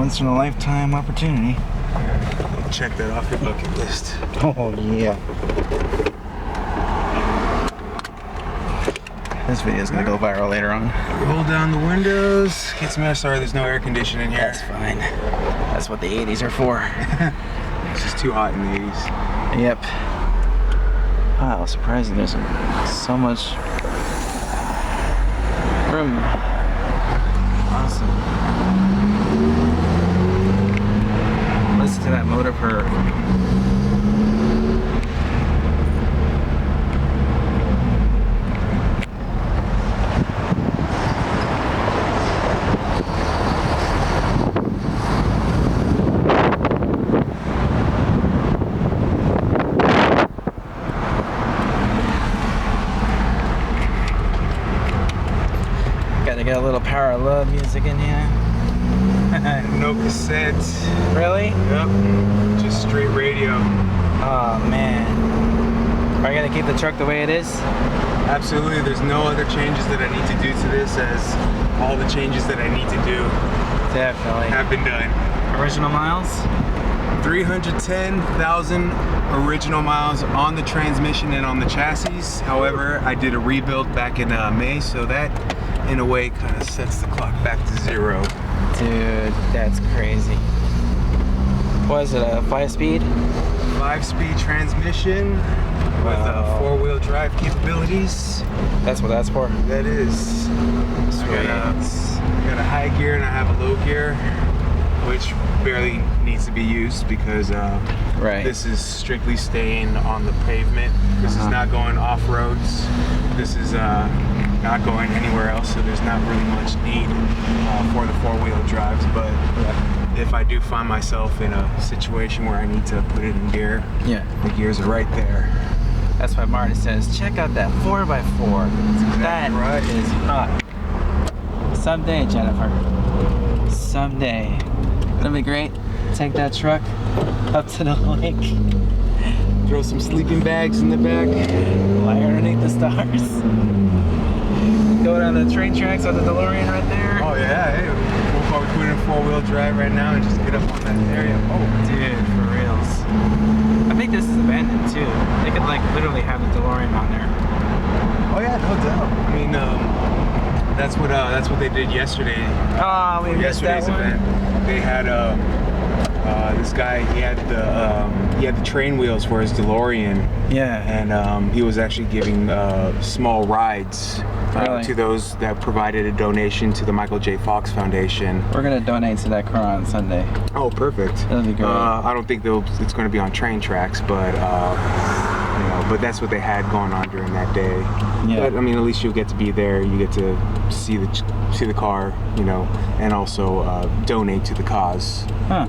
once in a lifetime opportunity. Check that off your bucket list. Oh yeah. This video is gonna go viral later on. Roll down the windows. Get some air. Sorry, there's no air conditioning here. That's fine. That's what the 80s are for. It's just too hot in the 80s. Yep. Wow, surprising. There's so much room. Awesome. Listen to that motor purr. Gotta get a little Power of Love music in here. No cassettes. Really? Yep. Just straight radio. Oh man. Are you gonna keep the truck the way it is? Absolutely. There's no other changes that I need to do to this, as all the changes that I need to do Definitely. have been done. Original miles? 310,000 original miles on the transmission and on the chassis. However, I did a rebuild back in May, so that in a way kind of sets the clock back to 0. Dude, that's crazy. What is it, a 5-speed? 5-speed transmission with Wow. 4-wheel drive capabilities. That's what that's for? That is. Sweet. I got a high gear and I have a low gear, which barely needs to be used because Right. this is strictly staying on the pavement. This is not going off-roads. This is not going anywhere else, so there's not really much need for the 4-wheel drives. But if I do find myself in a situation where I need to put it in gear, Yeah. the gears are right there. That's why Marty says, check out that 4x4. That right. is hot. Someday, Jennifer. Someday. It'll be great. Take that truck up to the lake. Throw some sleeping bags in the back. Lie underneath the stars. Go down the train tracks on the DeLorean right there. Oh yeah, hey, we'll probably put in 4-wheel drive right now and just get up on that area. Oh, Dude, for reals. I think this is abandoned too. They could like literally have the DeLorean on there. oh yeah, no doubt. I mean, that's what they did yesterday. Oh, we missed that Yesterday's one. event. They had this guy. He had the train wheels for his DeLorean, Yeah. and he was actually giving small rides Really? to those that provided a donation to the Michael J. Fox Foundation. We're gonna donate to that car on Sunday. Oh, perfect. That'd be great. I don't think it's going to be on train tracks, but but that's what they had going on during that day. Yeah. But I mean, at least you'll get to be there. You get to see the car, and also donate to the cause. Huh.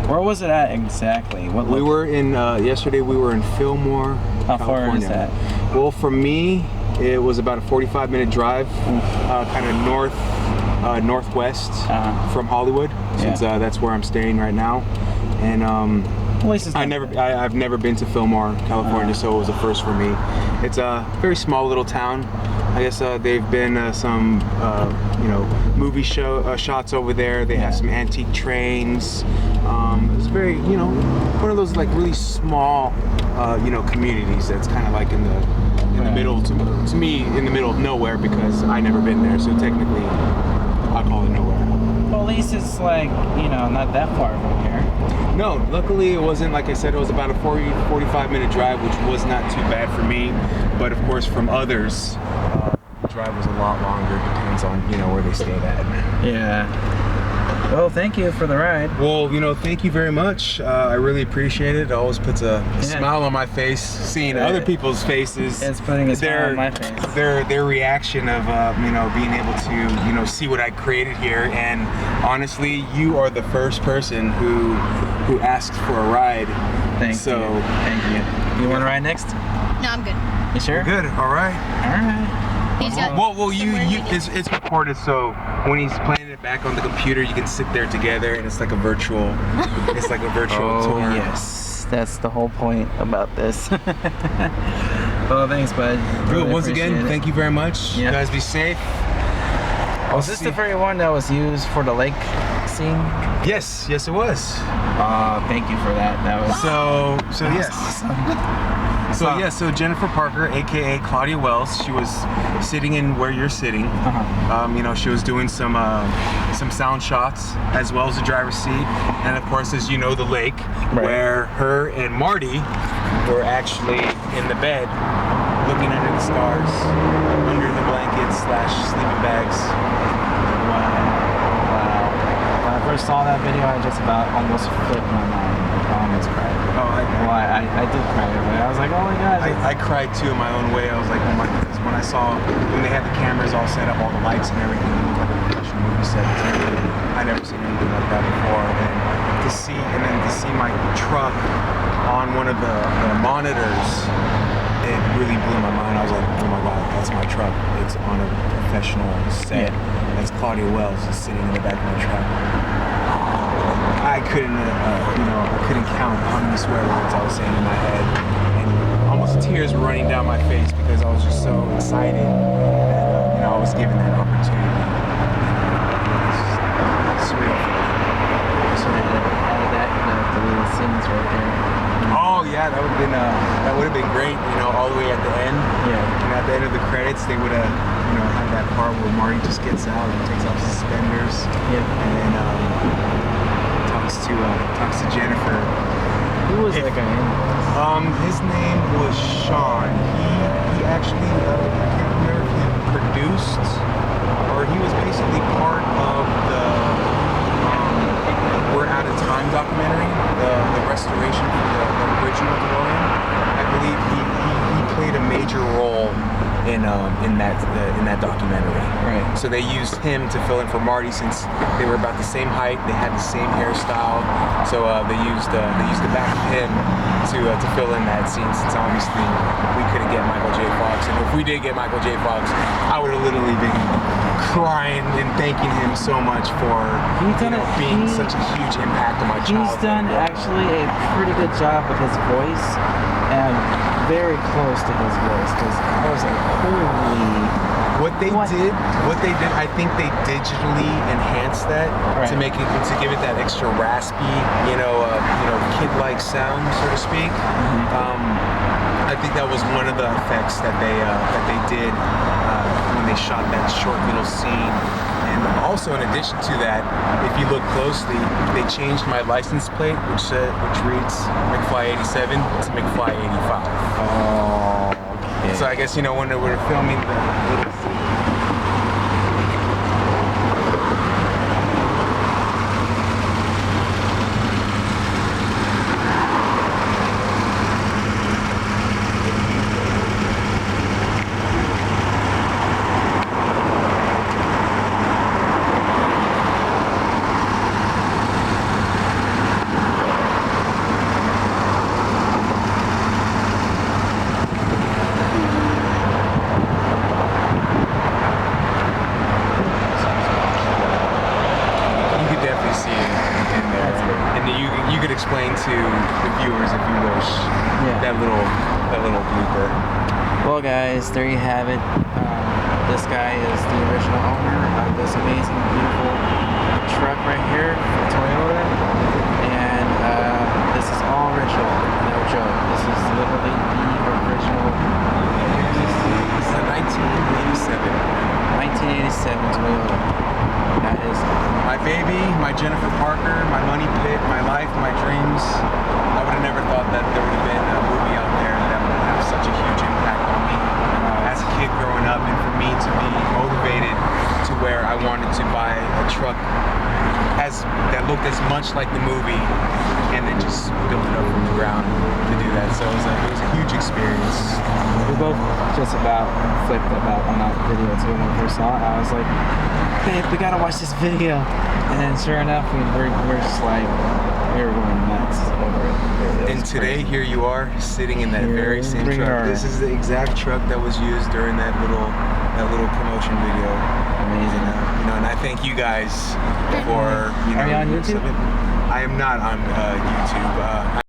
Where was it at exactly? What We were in yesterday. We were in Fillmore, How California. far is that? Well, for me, it was about a 45-minute drive, kind of northwest from Hollywood, since that's where I'm staying right now. And At least it's I've never been to Fillmore, California, so it was a first for me. It's a very small little town. I guess they've been some movie shots over there. They have some antique trains. It's very one of those like really small communities that's kind of like in the middle to me in the middle of nowhere, because I never been there, so technically I call it nowhere. Well, at least it's like, not that far from here. No, luckily it wasn't. Like I said, it was about a 45-minute drive, which was not too bad for me. But of course, from others, the drive was a lot longer. Depends on where they stayed at. Yeah. Well, thank you for the ride. Well, thank you very much. I really appreciate it. It always puts a smile on my face seeing other people's faces. It's putting a smile on my face. Their reaction of being able to see what I created here. And honestly, you are the first person who asked for a ride. Thank you. You want to ride next? No, I'm good. You sure? Good. All right. All right. He's got Well, somewhere he it's recorded, so when he's playing it back on the computer, you can sit there together, and it's like a virtual tour. Yes, that's the whole point about this. Well, thanks, bud. Good. Really Once again, appreciate it. thank you very much. Yeah. You guys be safe. Was this the very one that was used for the lake scene? Yes, it was. Thank you for that. That was Yes. awesome. So Jennifer Parker, aka Claudia Wells, she was sitting in where you're sitting. She was doing some sound shots as well as the driver's seat, and of course, as you know, the lake, where her and Marty were actually in the bed, looking under the stars, under the blankets / sleeping bags. Wow. When I first saw that video, I just about almost flipped my mind. I almost cried. I did cry. I was like, oh my gosh. I cried too in my own way. I was like, oh my goodness. When they had the cameras all set up, all the lights and everything, it looked like a production movie set. I'd never seen anything like that before. And to see my truck on one of the monitors, it really blew my mind. I was like, oh my God, that's my truck. It's on a professional set. That's Claudia Wells is sitting in the back of my truck. I couldn't count how many swear words I was saying in my head, and almost tears were running down my face because I was just so excited that I was given that opportunity. It's surreal. So they added that, the little scenes right there. Oh yeah, that would have been great. All the way at the end. Yeah. And at the end of the credits, they would have had that part where Marty just gets out and takes off his suspenders. Yeah. And then talks to Jennifer. Who was that guy? His name was Sean. He actually, I can't remember if he produced or he was basically part of the We're Out of Time documentary, the restoration for the original DeLorean. I believe he played a major role in that documentary. Right. So they used him to fill in for Marty since they were about the same height, they had the same hairstyle. So they used the back of him to fill in that scene, since obviously we couldn't get Michael J. Fox. And if we did get Michael J. Fox, I would have literally been crying and thanking him so much for being such a huge impact on my childhood. He's done actually a pretty good job with his voice, and very close to his voice, because I was like, holy. What they did, I think they digitally enhanced that to make it, to give it that extra raspy, kid-like sound, so to speak. I think that was one of the effects that they did when they shot that short little scene. And also, in addition to that, if you look closely, they changed my license plate, which reads Mcfly 87 to Mcfly 85. Oh. Okay. So I guess when they were filming the little scene. Explain to the viewers, if you wish, that little blooper. Well, guys, there you have it. This guy is the original owner of this amazing, beautiful truck right here from Toyota, and this is all original, no joke. This is literally the original. This is a 1987 Toyota. That is my baby, my Jennifer Parker, my money pit, my life, my dreams. I would have never thought that there would have been a movie out there that would have such a huge impact on me as a kid growing up, and for me to be motivated to where I wanted to buy a truck that looked as much like the movie, and then just build it up from the ground to do that. So it was a huge experience. We both just about flipped about on that video too when we first saw it. I was like, babe, we gotta watch this video. And then sure enough, we're just like, we were going nuts over it. And today, here you are, sitting in that very same truck. This is the exact truck that was used during that little promotion video. Amazing. And I thank you guys for, Are you on YouTube? I am not on YouTube.